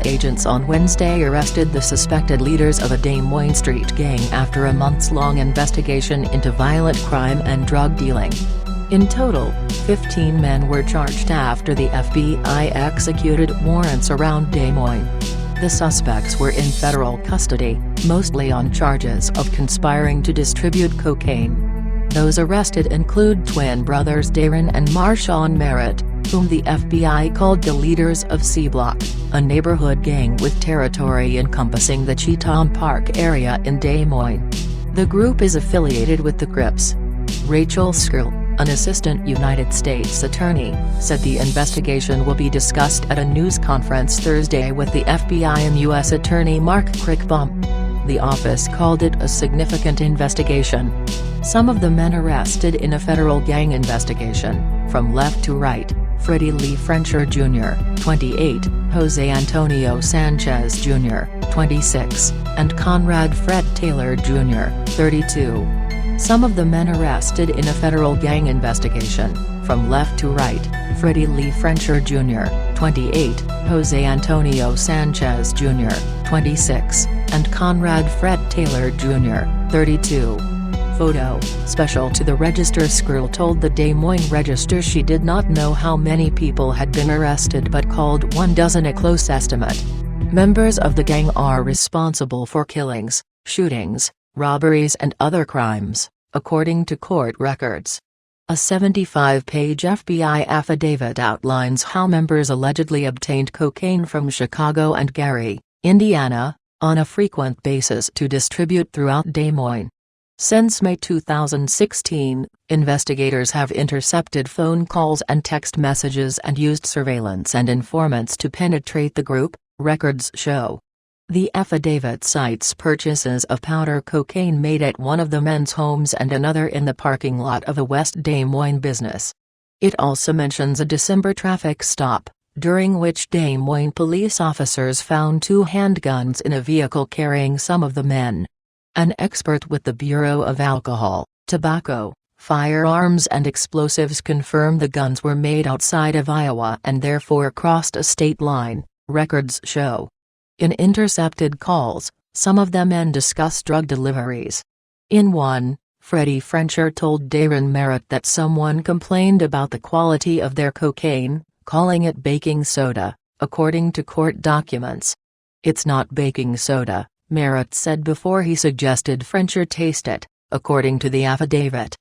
federal agents on Wednesday arrested the suspected leaders of a Des Moines street gang after a months-long investigation into violent crime and drug dealing. In total, 15 men were charged after the FBI executed warrants around Des Moines. The suspects were in federal custody, mostly on charges of conspiring to distribute cocaine. Those arrested include twin brothers Darren and Marshawn Merritt, whom the FBI called the leaders of C Block, a neighborhood gang with territory encompassing the Cheatham Park area in Des Moines. The group is affiliated with the Crips. Rachel Skrull, an assistant United States attorney, said the investigation will be discussed at a news conference Thursday with the FBI and U.S. Attorney Mark Crickbaum. The office called it a significant investigation. Some of the men arrested in a federal gang investigation, from left to right: Freddie Lee Frencher Jr., 28, Jose Antonio Sanchez Jr., 26, and Conrad Fred Taylor Jr., 32. Some of the men arrested in a federal gang investigation, from left to right: Freddie Lee Frencher Jr., 28, Jose Antonio Sanchez Jr., 26, and Conrad Fred Taylor Jr., 32. Photo, special to the Register. Skrull told the Des Moines Register she did not know how many people had been arrested but called 12 a close estimate. Members of the gang are responsible for killings, shootings, robberies and other crimes, according to court records. A 75-page FBI affidavit outlines how members allegedly obtained cocaine from Chicago and Gary, Indiana, on a frequent basis to distribute throughout Des Moines. Since May 2016, investigators have intercepted phone calls and text messages and used surveillance and informants to penetrate the group, records show. The affidavit cites purchases of powder cocaine made at one of the men's homes and another in the parking lot of a West Des Moines business. It also mentions a December traffic stop, during which Des Moines police officers found 2 handguns in a vehicle carrying some of the men. An expert with the Bureau of Alcohol, Tobacco, Firearms and Explosives confirmed the guns were made outside of Iowa and therefore crossed a state line, records show. In intercepted calls, some of the men discussed drug deliveries. In one, Freddie Frencher told Darren Merritt that someone complained about the quality of their cocaine, calling it baking soda, according to court documents. "It's not baking soda," Merritt said before he suggested Frencher taste it, according to the affidavit.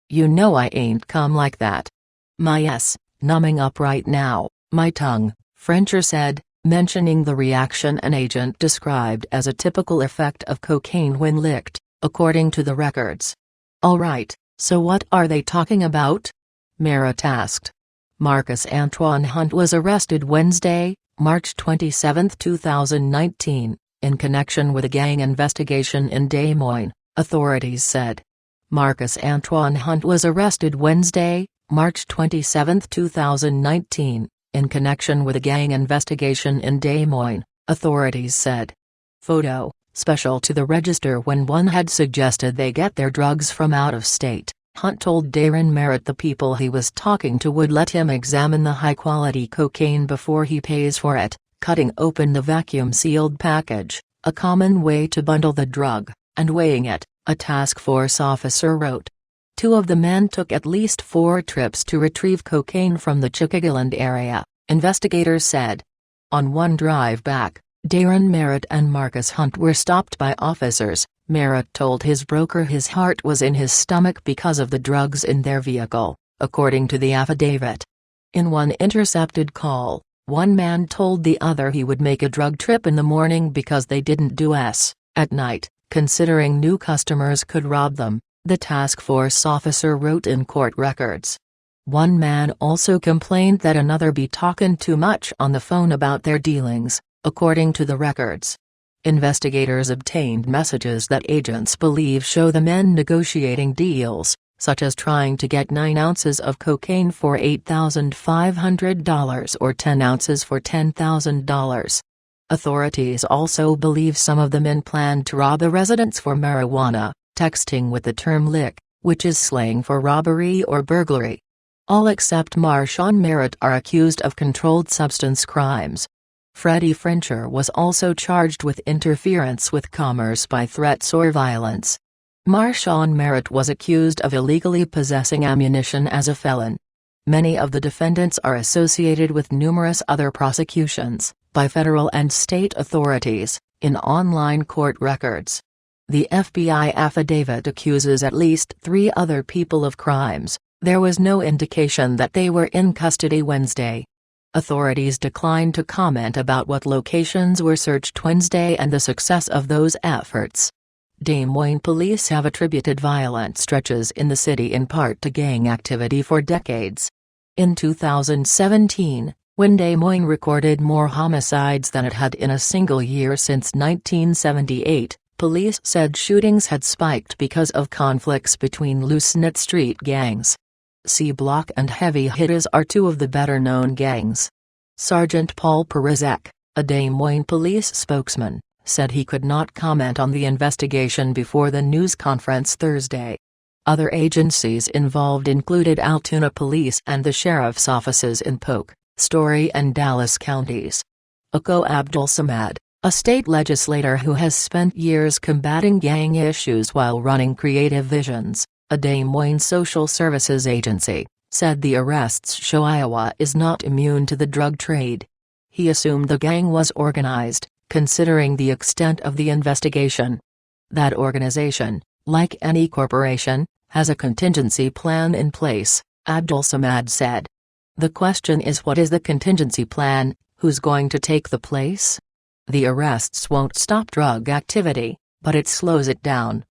"You know I ain't come like that. My yes, numbing up right now, my tongue," Frencher said, mentioning the reaction an agent described as a typical effect of cocaine when licked, according to the records. "All right, so what are they talking about?" Merritt asked. Marcus Antoine Hunt was arrested Wednesday, March 27, 2019, in connection with a gang investigation in Des Moines, authorities said. Marcus Antoine Hunt was arrested Wednesday, March 27, 2019, in connection with a gang investigation in Des Moines, authorities said. Photo, special to the Register. When one had suggested they get their drugs from out of state, Hunt told Darren Merritt the people he was talking to would let him examine the high-quality cocaine before he pays for it, cutting open the vacuum-sealed package, a common way to bundle the drug, and weighing it, a task force officer wrote. 2 of the men took at least 4 trips to retrieve cocaine from the Chicagoland area, investigators said. On one drive back, Darren Merritt and Marcus Hunt were stopped by officers. Merritt told his broker his heart was in his stomach because of the drugs in their vehicle, according to the affidavit. In one intercepted call, one man told the other he would make a drug trip in the morning because they didn't do at night, considering new customers could rob them, the task force officer wrote in court records. One man also complained that another be talking too much on the phone about their dealings, according to the records. Investigators obtained messages that agents believe show the men negotiating deals, such as trying to get 9 ounces of cocaine for $8,500 or 10 ounces for $10,000. Authorities also believe some of the men planned to rob a residence for marijuana, texting with the term lick, which is slang for robbery or burglary. All except Marshawn Merritt are accused of controlled substance crimes. Freddie Frencher was also charged with interference with commerce by threats or violence. Marshawn Merritt was accused of illegally possessing ammunition as a felon. Many of the defendants are associated with numerous other prosecutions, by federal and state authorities, in online court records. The FBI affidavit accuses at least 3 other people of crimes. There was no indication that they were in custody Wednesday. Authorities declined to comment about what locations were searched Wednesday and the success of those efforts. Des Moines police have attributed violent stretches in the city in part to gang activity for decades. In 2017, when Des Moines recorded more homicides than it had in a single year since 1978, police said shootings had spiked because of conflicts between loose-knit street gangs. C Block and Heavy Hitters are 2 of the better-known gangs. Sergeant Paul Perizek, a Des Moines police spokesman, said he could not comment on the investigation before the news conference Thursday. Other agencies involved included Altoona Police and the sheriff's offices in Polk, Story and Dallas counties. Oko Abdul-Samad, a state legislator who has spent years combating gang issues while running Creative Visions, a Des Moines social services agency, said the arrests show Iowa is not immune to the drug trade. He assumed the gang was organized, considering the extent of the investigation. That organization, like any corporation, has a contingency plan in place, Abdul-Samad said. The question is, what is the contingency plan, who's going to take the place? The arrests won't stop drug activity, but it slows it down.